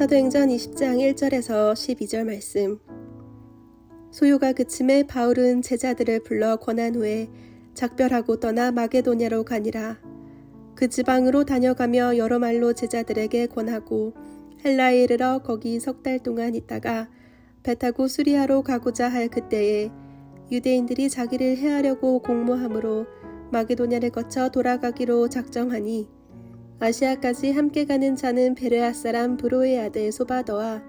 사도행전 20장 1절에서 12절 말씀. 소요가 그침에 바울은 제자들을 불러 권한 후에 작별하고 떠나 마게도냐로 가니라. 그 지방으로 다녀가며 여러 말로 제자들에게 권하고 헬라에 이르러 거기 3달 동안 있다가 배 타고 수리아로 가고자 할 그때에 유대인들이 자기를 해하려고 공모함으로 마게도냐를 거쳐 돌아가기로 작정하니 아시아까지 함께 가는 자는 베레아 사람 브로의 아들 소바더와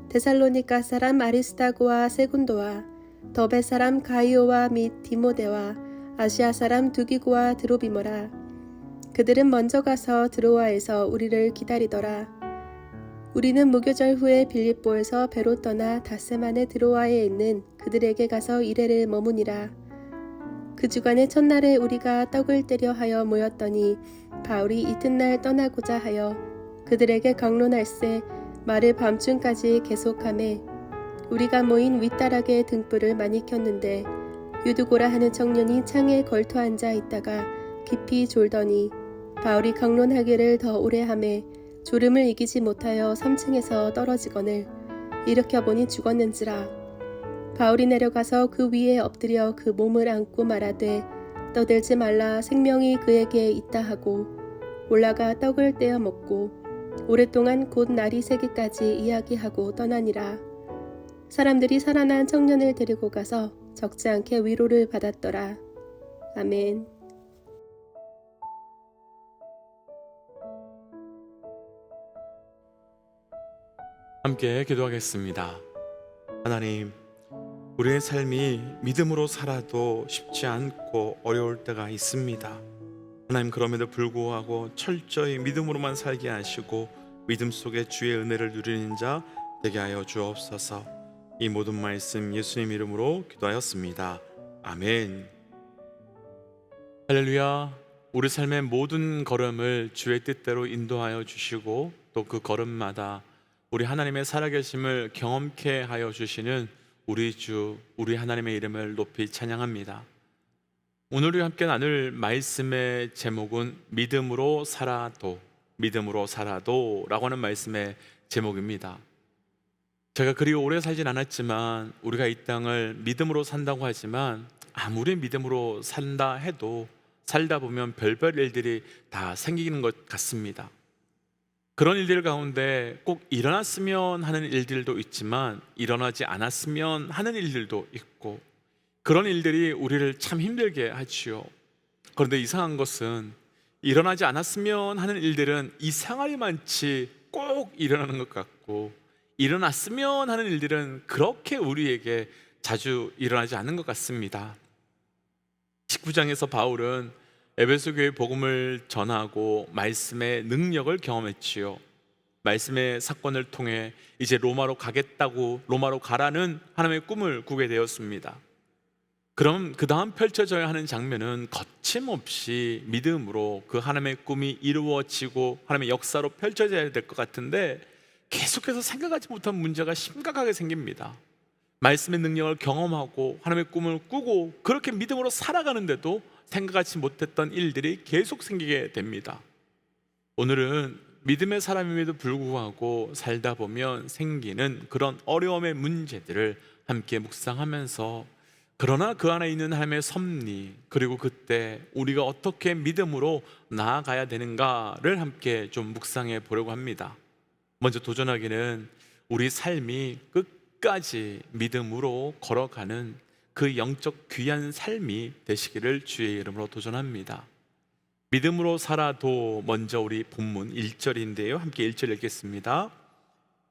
데살로니가 사람 아리스다고와 세군도와 더베 사람 가이오와 및 디모데와 아시아 사람 두기고와 드로비모라. 그들은 먼저 가서 드로아에서 우리를 기다리더라. 우리는 무교절 후에 빌립보에서 배로 떠나 닷새만에 드로아에 있는 그들에게 가서 이레를 머무니라. 그 주간의 첫날에 우리가 떡을 떼려 하여 모였더니 바울이 이튿날 떠나고자 하여 그들에게 강론할세 말을 밤중까지 계속하매 우리가 모인 윗다락에 등불을 많이 켰는데 유두고라 하는 청년이 창에 걸터 앉아 있다가 깊이 졸더니 바울이 강론하기를 더 오래 하매 졸음을 이기지 못하여 3층에서 떨어지거늘 일으켜보니 죽었는지라. 바울이 내려가서 그 위에 엎드려 그 몸을 안고 말하되 떠들지 말라 생명이 그에게 있다 하고 올라가 떡을 떼어 먹고 오랫동안 곧 날이 새기까지 이야기하고 떠나니라. 사람들이 살아난 청년을 데리고 가서 적지 않게 위로를 받았더라. 아멘. 함께 기도하겠습니다. 하나님, 우리의 삶이 믿음으로 살아도 쉽지 않고 어려울 때가 있습니다. 하나님, 그럼에도 불구하고 철저히 믿음으로만 살게 하시고 믿음 속에 주의 은혜를 누리는 자 되게 하여 주옵소서. 이 모든 말씀 예수님 이름으로 기도하였습니다. 아멘. 할렐루야. 우리 삶의 모든 걸음을 주의 뜻대로 인도하여 주시고 또 그 걸음마다 우리 하나님의 살아계심을 경험케 하여 주시는 우리 주, 우리 하나님의 이름을 높이 찬양합니다. 오늘 우리 함께 나눌 말씀의 제목은 믿음으로 살아도, 믿음으로 살아도 라고 하는 말씀의 제목입니다. 제가 그리 오래 살진 않았지만 우리가 이 땅을 믿음으로 산다고 하지만 아무리 믿음으로 산다 해도 살다 보면 별별 일들이 다 생기는 것 같습니다. 그런 일들 가운데 꼭 일어났으면 하는 일들도 있지만 일어나지 않았으면 하는 일들도 있고 그런 일들이 우리를 참 힘들게 하지요. 그런데 이상한 것은 일어나지 않았으면 하는 일들은 이상하리 많지 꼭 일어나는 것 같고 일어났으면 하는 일들은 그렇게 우리에게 자주 일어나지 않는 것 같습니다. 19장에서 바울은 에베소 교회 복음을 전하고 말씀의 능력을 경험했지요. 말씀의 사건을 통해 이제 로마로 가겠다고 로마로 가라는 하나님의 꿈을 꾸게 되었습니다. 그럼 그 다음 펼쳐져야 하는 장면은 거침없이 믿음으로 그 하나님의 꿈이 이루어지고 하나님의 역사로 펼쳐져야 될 것 같은데 계속해서 생각하지 못한 문제가 심각하게 생깁니다. 말씀의 능력을 경험하고 하나님의 꿈을 꾸고 그렇게 믿음으로 살아가는데도 생각하지 못했던 일들이 계속 생기게 됩니다. 오늘은 믿음의 사람임에도 불구하고 살다 보면 생기는 그런 어려움의 문제들을 함께 묵상하면서 그러나 그 안에 있는 하나님의 섭리 그리고 그때 우리가 어떻게 믿음으로 나아가야 되는가를 함께 좀 묵상해 보려고 합니다. 먼저 도전하기는 우리 삶이 끝까지 믿음으로 걸어가는 그 영적 귀한 삶이 되시기를 주의 이름으로 도전합니다. 믿음으로 살아도 먼저 우리 본문 1절인데요. 함께 1절 읽겠습니다.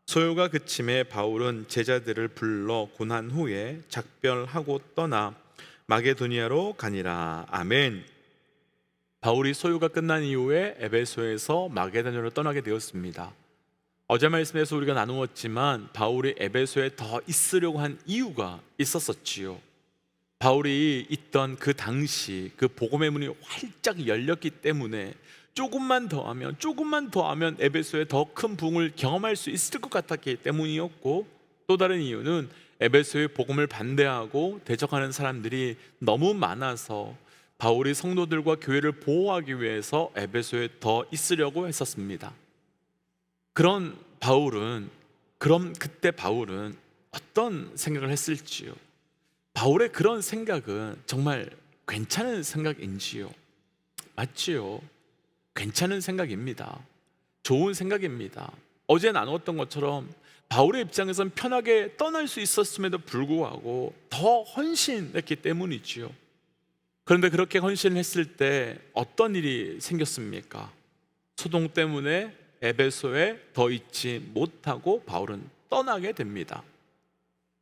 소요가 그침에 바울은 제자들을 불러 고난 후에 작별하고 떠나 마게도니아로 가니라. 아멘. 바울이 소요가 끝난 이후에 에베소에서 마게도니아로 떠나게 되었습니다. 어제 말씀에서 우리가 나누었지만 바울이 에베소에 더 있으려고 한 이유가 있었었지요. 바울이 있던 그 당시 그 복음의 문이 활짝 열렸기 때문에 조금만 더 하면 에베소에 더 큰 부흥을 경험할 수 있을 것 같았기 때문이었고 또 다른 이유는 에베소의 복음을 반대하고 대적하는 사람들이 너무 많아서 바울이 성도들과 교회를 보호하기 위해서 에베소에 더 있으려고 했었습니다. 그런 그럼 그때 바울은 어떤 생각을 했을지요? 바울의 그런 생각은 정말 괜찮은 생각인지요? 맞지요? 괜찮은 생각입니다. 좋은 생각입니다. 어제 나누었던 것처럼 바울의 입장에선 편하게 떠날 수 있었음에도 불구하고 더 헌신했기 때문이지요. 그런데 그렇게 헌신을 했을 때 어떤 일이 생겼습니까? 소동 때문에 에베소에 더 있지 못하고 바울은 떠나게 됩니다.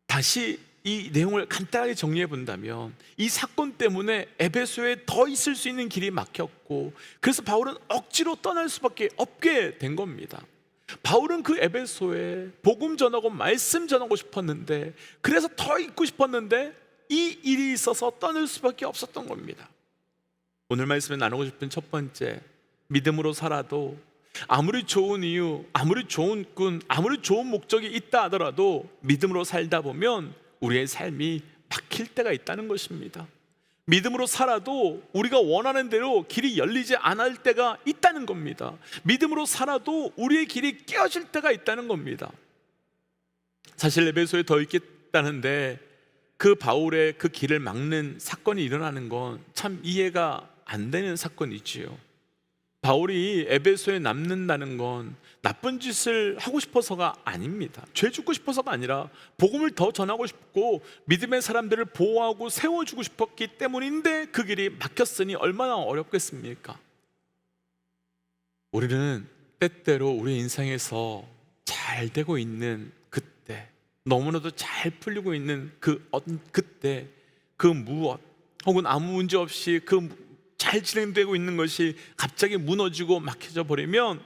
다시 이 내용을 간단하게 정리해 본다면 이 사건 때문에 에베소에 더 있을 수 있는 길이 막혔고, 그래서 바울은 억지로 떠날 수밖에 없게 된 겁니다. 바울은 그 에베소에 복음 전하고 말씀 전하고 싶었는데, 그래서 더 있고 싶었는데 이 일이 있어서 떠날 수밖에 없었던 겁니다. 오늘 말씀에 나누고 싶은 첫 번째, 믿음으로 살아도 아무리 좋은 이유, 아무리 좋은 꾼, 아무리 좋은 목적이 있다 하더라도 믿음으로 살다 보면 우리의 삶이 막힐 때가 있다는 것입니다. 믿음으로 살아도 우리가 원하는 대로 길이 열리지 않을 때가 있다는 겁니다. 믿음으로 살아도 우리의 길이 깨어질 때가 있다는 겁니다. 사실 에베소에 더 있겠다는데 그 바울의 그 길을 막는 사건이 일어나는 건 참 이해가 안 되는 사건이지요. 바울이 에베소에 남는다는 건 나쁜 짓을 하고 싶어서가 아닙니다. 죄 짓고 싶어서가 아니라 복음을 더 전하고 싶고 믿음의 사람들을 보호하고 세워주고 싶었기 때문인데 그 길이 막혔으니 얼마나 어렵겠습니까? 우리는 때때로 우리 인생에서 잘 되고 있는 그때, 너무나도 잘 풀리고 있는 그때 그 무엇 혹은 아무 문제 없이 잘 진행되고 있는 것이 갑자기 무너지고 막혀져 버리면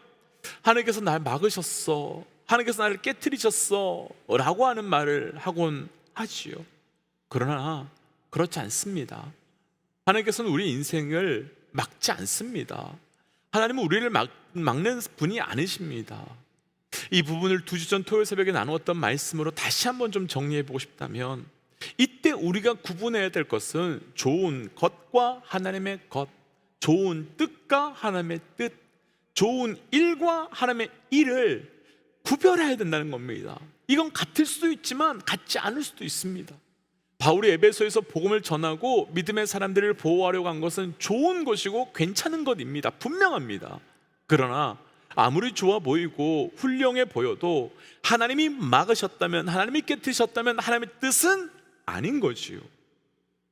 하나님께서 날 막으셨어, 하나님께서 나를 깨트리셨어 라고 하는 말을 하곤 하지요. 그러나 그렇지 않습니다. 하나님께서는 우리 인생을 막지 않습니다. 하나님은 우리를 막는 분이 아니십니다. 이 부분을 2주 전 토요일 새벽에 나누었던 말씀으로 다시 한번 좀 정리해 보고 싶다면, 이때 우리가 구분해야 될 것은 좋은 것과 하나님의 것, 좋은 뜻과 하나님의 뜻, 좋은 일과 하나님의 일을 구별해야 된다는 겁니다. 이건 같을 수도 있지만 같지 않을 수도 있습니다. 바울이 에베소에서 복음을 전하고 믿음의 사람들을 보호하려고 한 것은 좋은 것이고 괜찮은 것입니다. 분명합니다. 그러나 아무리 좋아 보이고 훌륭해 보여도 하나님이 막으셨다면, 하나님이 깨트리셨다면 하나님의 뜻은 아닌 거지요.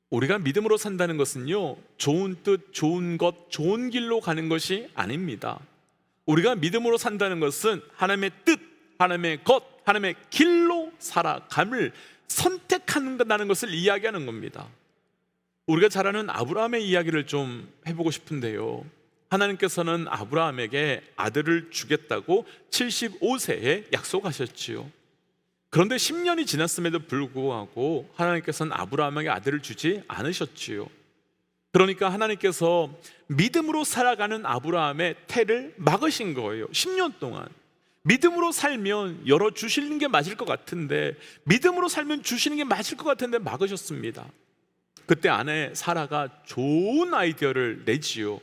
우리가 믿음으로 산다는 것은요, 좋은 뜻, 좋은 것, 좋은 길로 가는 것이 아닙니다. 우리가 믿음으로 산다는 것은 하나님의 뜻, 하나님의 것, 하나님의 길로 살아감을 선택한다는 것을 이야기하는 겁니다. 우리가 잘 아는 아브라함의 이야기를 좀 해보고 싶은데요, 하나님께서는 아브라함에게 아들을 주겠다고 75세에 약속하셨지요. 그런데 10년이 지났음에도 불구하고 하나님께서는 아브라함에게 아들을 주지 않으셨지요. 그러니까 하나님께서 믿음으로 살아가는 아브라함의 태를 막으신 거예요. 10년 동안 믿음으로 살면 열어주시는 게 맞을 것 같은데, 믿음으로 살면 주시는 게 맞을 것 같은데 막으셨습니다. 그때 아내 사라가 좋은 아이디어를 내지요.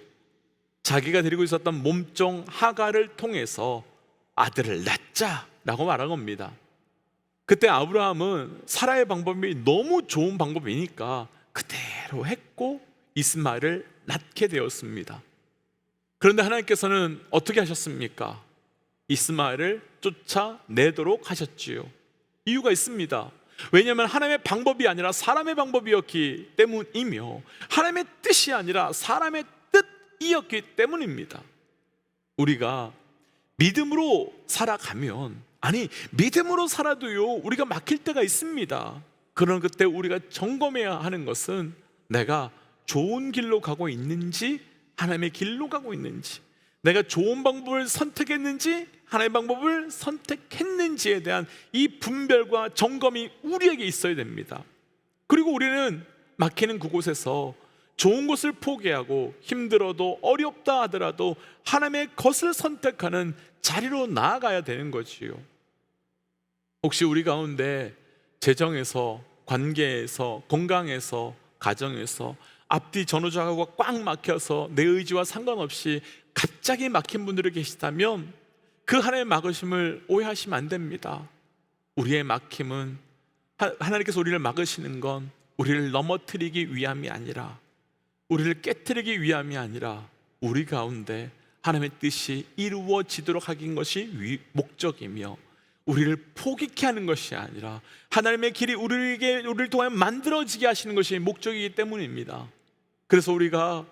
자기가 데리고 있었던 몸종 하가를 통해서 아들을 낳자라고 말한 겁니다. 그때 아브라함은 사라의 방법이 너무 좋은 방법이니까 그대로 했고 이스마엘을 낳게 되었습니다. 그런데 하나님께서는 어떻게 하셨습니까? 이스마엘을 쫓아내도록 하셨지요. 이유가 있습니다. 왜냐하면 하나님의 방법이 아니라 사람의 방법이었기 때문이며, 하나님의 뜻이 아니라 사람의 뜻이었기 때문입니다. 우리가 믿음으로 살아가면, 믿음으로 살아도요 우리가 막힐 때가 있습니다. 그런 그때 우리가 점검해야 하는 것은 내가 좋은 길로 가고 있는지 하나님의 길로 가고 있는지, 내가 좋은 방법을 선택했는지 하나님의 방법을 선택했는지에 대한 이 분별과 점검이 우리에게 있어야 됩니다. 그리고 우리는 막히는 그곳에서 좋은 것을 포기하고 힘들어도 어렵다 하더라도 하나님의 것을 선택하는 자리로 나아가야 되는 거지요. 혹시 우리 가운데 재정에서, 관계에서, 건강에서, 가정에서 앞뒤 전후좌우가 꽉 막혀서 내 의지와 상관없이 갑자기 막힌 분들이 계시다면, 그 하나님의 막으심을 오해하시면 안 됩니다. 우리의 막힘은 하나님께서 우리를 막으시는 건 우리를 넘어뜨리기 위함이 아니라, 우리를 깨뜨리기 위함이 아니라 우리 가운데 하나님의 뜻이 이루어지도록 하긴 것이 목적이며, 우리를 포기케 하는 것이 아니라 하나님의 길이 우리를 통해 만들어지게 하시는 것이 목적이기 때문입니다. 그래서 우리가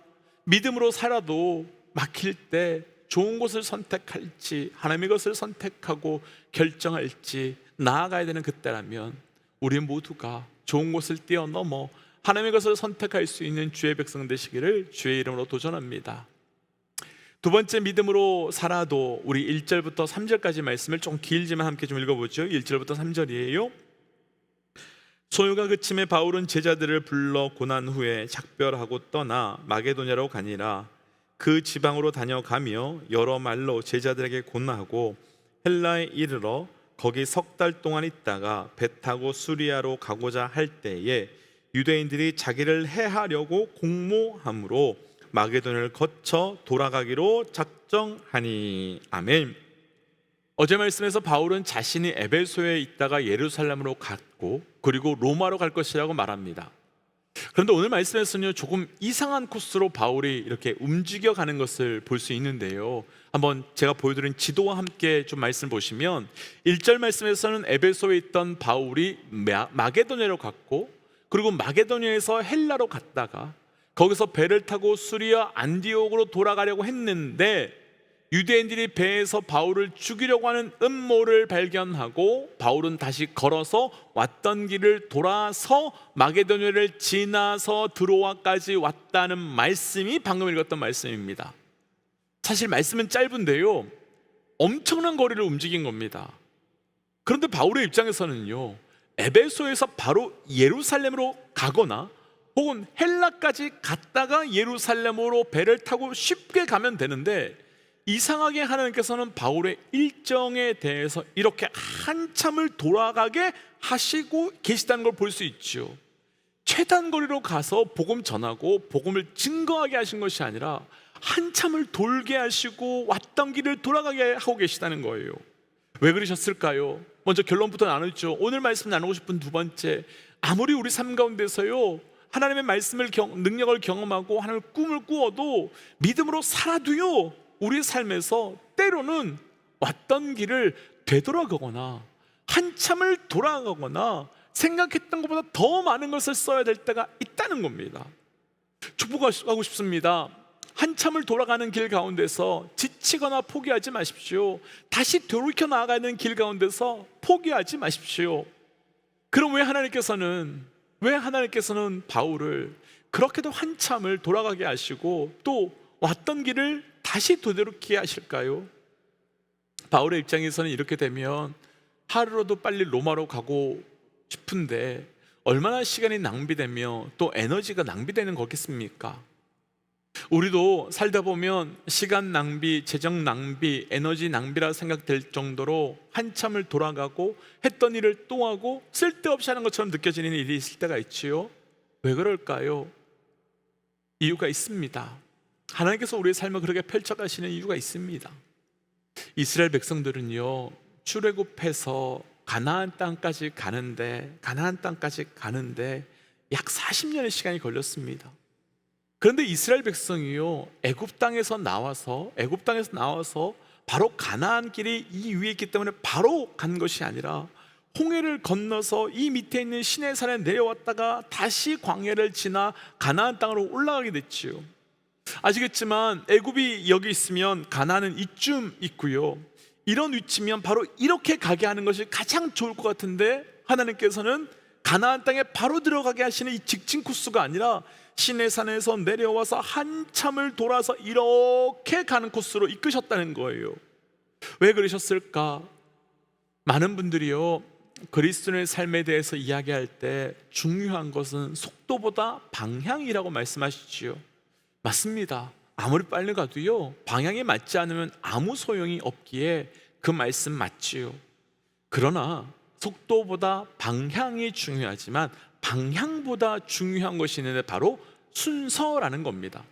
믿음으로 살아도 막힐 때 좋은 곳을 선택할지 하나님의 것을 선택하고 결정할지 나아가야 되는 그때라면 우리 모두가 좋은 곳을 뛰어넘어 하나님의 것을 선택할 수 있는 주의 백성 되시기를 주의 이름으로 도전합니다. 두 번째, 믿음으로 살아도 우리 1절부터 3절까지 말씀을 좀 길지만 함께 좀 읽어보죠. 1절부터 3절이에요. 소요가 그침에 바울은 제자들을 불러 고난 후에 작별하고 떠나 마게도냐로 가니라. 그 지방으로 다녀가며 여러 말로 제자들에게 권하고 헬라에 이르러 거기 석 달 동안 있다가 배 타고 수리아로 가고자 할 때에 유대인들이 자기를 해하려고 공모함으로 마게도냐를 거쳐 돌아가기로 작정하니. 아멘. 어제 말씀에서 바울은 자신이 에베소에 있다가 예루살렘으로 갔고 그리고 로마로 갈 것이라고 말합니다. 그런데 오늘 말씀에서는요, 조금 이상한 코스로 바울이 이렇게 움직여가는 것을 볼 수 있는데요, 한번 제가 보여드린 지도와 함께 좀 말씀 보시면 1절 말씀에서는 에베소에 있던 바울이 마게도냐로 갔고, 그리고 마게도냐에서 헬라로 갔다가 거기서 배를 타고 수리아 안디옥으로 돌아가려고 했는데 유대인들이 배에서 바울을 죽이려고 하는 음모를 발견하고 바울은 다시 걸어서 왔던 길을 돌아서 마게도냐를 지나서 드로아까지 왔다는 말씀이 방금 읽었던 말씀입니다. 사실 말씀은 짧은데요, 엄청난 거리를 움직인 겁니다. 그런데 바울의 입장에서는요, 에베소에서 바로 예루살렘으로 가거나 혹은 헬라까지 갔다가 예루살렘으로 배를 타고 쉽게 가면 되는데, 이상하게 하나님께서는 바울의 일정에 대해서 이렇게 한참을 돌아가게 하시고 계시다는 걸 볼 수 있죠. 최단 거리로 가서 복음 전하고 복음을 증거하게 하신 것이 아니라 한참을 돌게 하시고 왔던 길을 돌아가게 하고 계시다는 거예요. 왜 그러셨을까요? 먼저 결론부터 나누죠. 오늘 말씀 나누고 싶은 두 번째, 아무리 우리 삶 가운데서요 하나님의 말씀을 능력을 경험하고 하나님의 꿈을 꾸어도 믿음으로 살아도요, 우리 삶에서 때로는 왔던 길을 되돌아가거나 한참을 돌아가거나 생각했던 것보다 더 많은 것을 써야 될 때가 있다는 겁니다. 축복하고 싶습니다. 한참을 돌아가는 길 가운데서 지치거나 포기하지 마십시오. 다시 돌이켜 나아가는 길 가운데서 포기하지 마십시오. 그럼 왜 하나님께서는 바울을 그렇게도 한참을 돌아가게 하시고 또 왔던 길을 다시 되돌이게 하실까요? 바울의 입장에서는 이렇게 되면 하루라도 빨리 로마로 가고 싶은데 얼마나 시간이 낭비되며 또 에너지가 낭비되는 거겠습니까? 우리도 살다 보면 시간 낭비, 재정 낭비, 에너지 낭비라 생각될 정도로 한참을 돌아가고 했던 일을 또 하고 쓸데없이 하는 것처럼 느껴지는 일이 있을 때가 있지요. 왜 그럴까요? 이유가 있습니다. 하나님께서 우리의 삶을 그렇게 펼쳐가시는 이유가 있습니다. 이스라엘 백성들은요, 출애굽해서 가나안 땅까지 가는데 약 40년의 시간이 걸렸습니다. 그런데 이스라엘 백성이요, 애굽 땅에서 나와서 바로 가나안 길이 이 위에 있기 때문에 바로 간 것이 아니라 홍해를 건너서 이 밑에 있는 시내산에 내려왔다가 다시 광야를 지나 가나안 땅으로 올라가게 됐지요. 아시겠지만 애굽이 여기 있으면 가나안은 이쯤 있고요, 이런 위치면 바로 이렇게 가게 하는 것이 가장 좋을 것 같은데 하나님께서는 가나안 땅에 바로 들어가게 하시는 이 직진 코스가 아니라 시내산에서 내려와서 한참을 돌아서 이렇게 가는 코스로 이끄셨다는 거예요. 왜 그러셨을까? 많은 분들이요, 그리스도인의 삶에 대해서 이야기할 때 중요한 것은 속도보다 방향이라고 말씀하시지요. 맞습니다. 아무리 빨리 가도요, 방향이 맞지 않으면 아무 소용이 없기에 그 말씀 맞지요. 그러나 속도보다 방향이 중요하지만 방향보다 중요한 것이 있는데 바로 순서라는 겁니다.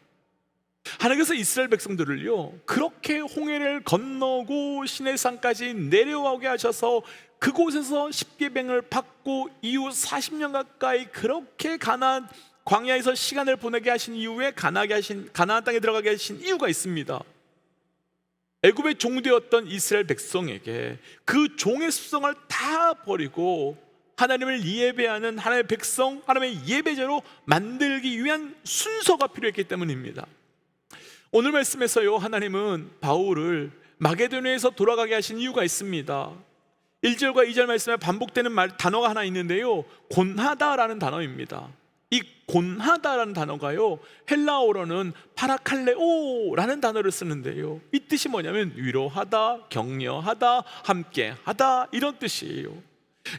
하나님께서 이스라엘 백성들을요 그렇게 홍해를 건너고 시내산까지 내려오게 하셔서 그곳에서 십계명을 받고 이후 40년 가까이 그렇게 가나안 광야에서 시간을 보내게 하신 이후에 가나안 땅에 들어가게 하신 이유가 있습니다. 애굽의 종되었던 이스라엘 백성에게 그 종의 습성을 다 버리고 하나님을 예배하는 하나님의 백성, 하나님의 예배자로 만들기 위한 순서가 필요했기 때문입니다. 오늘 말씀에서요 하나님은 바울을 마게도냐에서 돌아가게 하신 이유가 있습니다. 1절과 2절 말씀에 반복되는 단어가 하나 있는데요, 곤하다라는 단어입니다. 이 곤하다라는 단어가요 헬라어로는 파라칼레오라는 단어를 쓰는데요, 이 뜻이 뭐냐면 위로하다, 격려하다, 함께하다 이런 뜻이에요.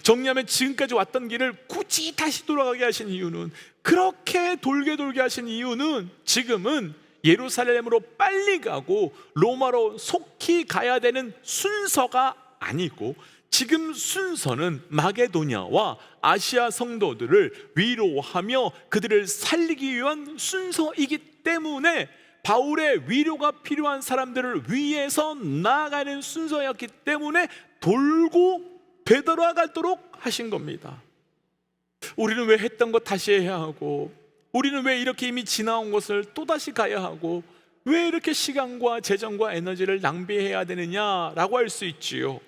정리하면 지금까지 왔던 길을 굳이 다시 돌아가게 하신 이유는, 그렇게 돌게 하신 이유는 지금은 예루살렘으로 빨리 가고 로마로 속히 가야 되는 순서가 아니고, 지금 순서는 마게도냐와 아시아 성도들을 위로하며 그들을 살리기 위한 순서이기 때문에 바울의 위로가 필요한 사람들을 위해서 나아가는 순서였기 때문에 돌고 되돌아가도록 하신 겁니다. 우리는 왜 했던 것 다시 해야 하고, 우리는 왜 이렇게 이미 지나온 것을 또다시 가야 하고, 왜 이렇게 시간과 재정과 에너지를 낭비해야 되느냐라고 할 수 있지요.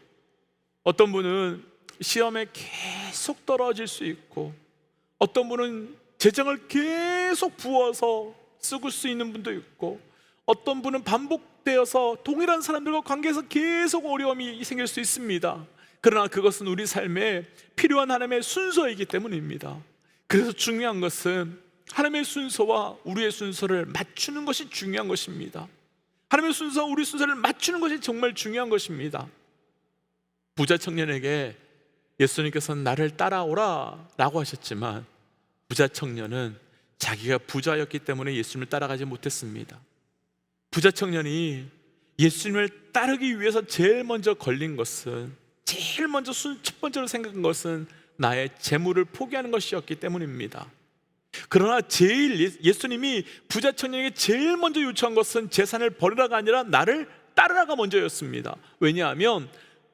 어떤 분은 시험에 계속 떨어질 수 있고, 어떤 분은 재정을 계속 부어서 쓰고 수 있는 분도 있고, 어떤 분은 반복되어서 동일한 사람들과 관계에서 계속 어려움이 생길 수 있습니다. 그러나 그것은 우리 삶에 필요한 하나님의 순서이기 때문입니다. 그래서 중요한 것은 하나님의 순서와 우리의 순서를 맞추는 것이 중요한 것입니다. 하나님의 순서와 우리 순서를 맞추는 것이 정말 중요한 것입니다. 부자 청년에게 예수님께서는 나를 따라오라 라고 하셨지만, 부자 청년은 자기가 부자였기 때문에 예수님을 따라가지 못했습니다. 부자 청년이 예수님을 따르기 위해서 제일 먼저 걸린 것은, 제일 먼저 첫 번째로 생각한 것은 나의 재물을 포기하는 것이었기 때문입니다. 그러나 예수님이 부자 청년에게 제일 먼저 요청한 것은 재산을 버리라가 아니라 나를 따르라가 먼저였습니다. 왜냐하면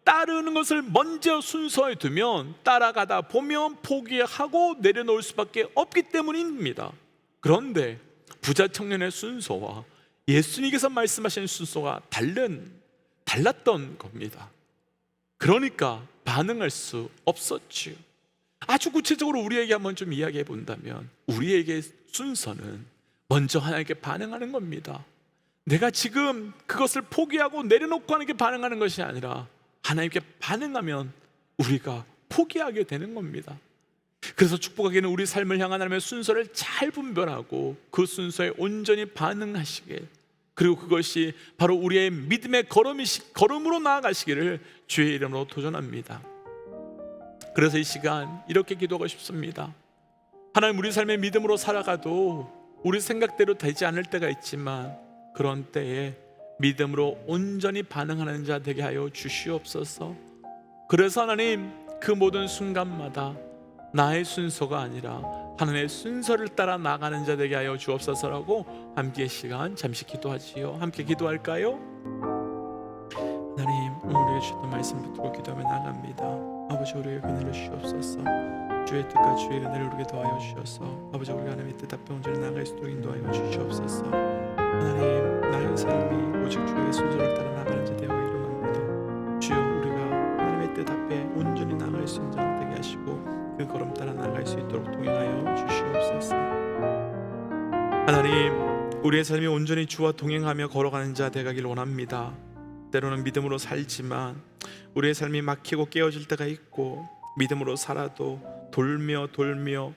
따르는 것을 먼저 순서에 두면 따라가다 보면 포기하고 내려놓을 수밖에 없기 때문입니다. 그런데 부자 청년의 순서와 예수님께서 말씀하신 순서가 달랐던 겁니다. 그러니까 반응할 수 없었지요. 아주 구체적으로 우리에게 한번 좀 이야기해 본다면, 우리에게 순서는 먼저 하나님께 반응하는 겁니다. 내가 지금 그것을 포기하고 내려놓고 하나님께 반응하는 것이 아니라 하나님께 반응하면 우리가 포기하게 되는 겁니다. 그래서 축복하기는 우리 삶을 향한 하나님의 순서를 잘 분별하고 그 순서에 온전히 반응하시길, 그리고 그것이 바로 우리의 믿음의 걸음으로 나아가시기를 주의 이름으로 도전합니다. 그래서 이 시간 이렇게 기도하고 싶습니다. 하나님, 우리 삶의 믿음으로 살아가도 우리 생각대로 되지 않을 때가 있지만, 그런 때에 믿음으로 온전히 반응하는 자 되게 하여 주시옵소서. 그래서 하나님, 그 모든 순간마다 나의 순서가 아니라 하나님의 순서를 따라 나가는 자 되게 하여 주옵소서라고 함께 시간 잠시 기도하지요. 함께 기도할까요? 하나님, 오늘 우리에게 주셨던 말씀 붙들고 기도하며 나갑니다. 아버지, 우리에게 은혜를 주시옵소서. 주의 뜻과 주의 은혜를 우리에게 더하여 주셔서 아버지, 우리가 하나님의 뜻 앞에 온전히 나아갈 수 있도록 인도하여 주시옵소서. 하나님, 나의 삶이 오직 주의 순서를 따라 나가는 자 되어 일어납니다. 주여, 우리가 하나님의 뜻 앞에 온전히 나아갈 수 있는 자 되게 하시고 그 걸음 따라 나아갈 수 있도록 동행하여 주시옵소서. 하나님, 우리의 삶이 온전히 주와 동행하며 걸어가는 자 되가길 원합니다. 때로는 믿음으로 살지만 우리의 삶이 막히고 깨어질 때가 있고, 믿음으로 살아도 돌며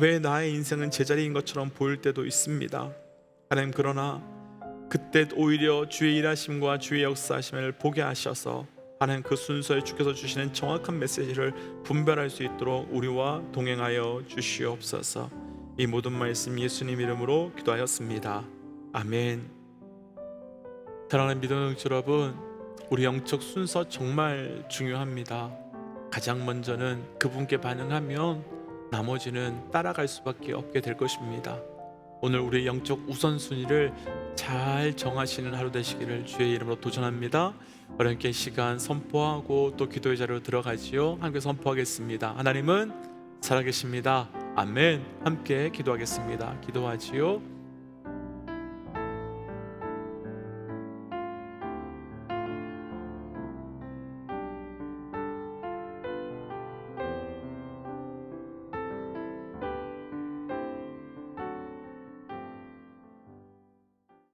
왜 나의 인생은 제자리인 것처럼 보일 때도 있습니다. 하나님, 그러나 그때 오히려 주의 일하심과 주의 역사하심을 보게 하셔서 하나님, 그 순서에 주께서 주시는 정확한 메시지를 분별할 수 있도록 우리와 동행하여 주시옵소서. 이 모든 말씀 예수님 이름으로 기도하였습니다. 아멘. 사랑하는 믿음의 영적 여러분, 우리 영적 순서 정말 중요합니다. 가장 먼저는 그분께 반응하면 나머지는 따라갈 수밖에 없게 될 것입니다. 오늘 우리의 영적 우선순위를 잘 정하시는 하루 되시기를 주의 이름으로 도전합니다. 어렵게 시간 선포하고 또 기도의 자리로 들어가지요. 함께 선포하겠습니다. 하나님은 살아계십니다. 아멘. 함께 기도하겠습니다. 기도하지요.